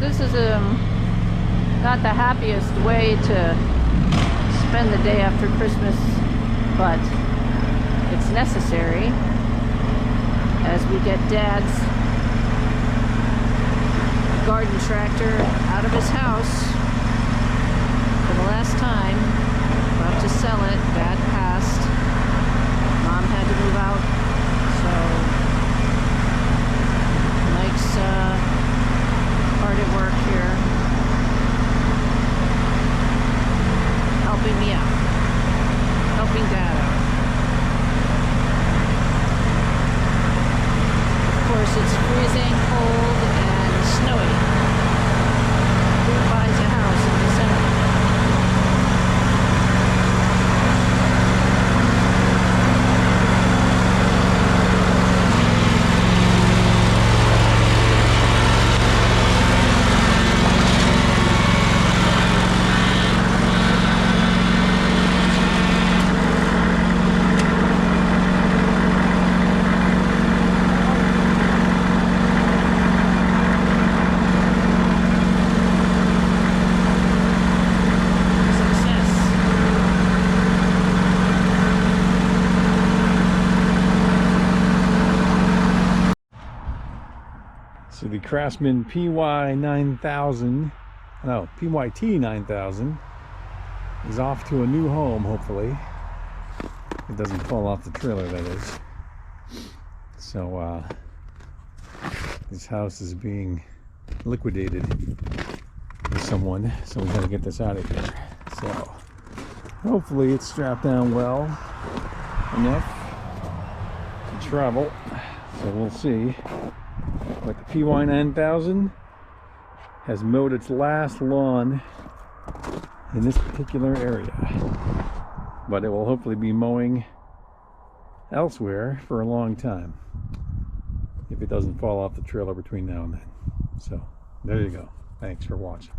This is not the happiest way to spend the day after Christmas, but it's necessary as we get Dad's garden tractor out of his house for the last time. About to sell it. Dad passed. Mom had to move out, so Mike's hard at work here, helping me out, helping Dad out. Of course, it's freezing cold and snowy. Who buys a house in December? So the Craftsman PYT9000 is off to a new home, hopefully. It doesn't fall off the trailer, that is. So this house is being liquidated with someone, so we gotta get this out of here. So hopefully it's strapped down well enough to travel. So we'll see. But the PY9000 has mowed its last lawn in this particular area, but it will hopefully be mowing elsewhere for a long time if it doesn't fall off the trailer between now and then. So there you go. Thanks for watching.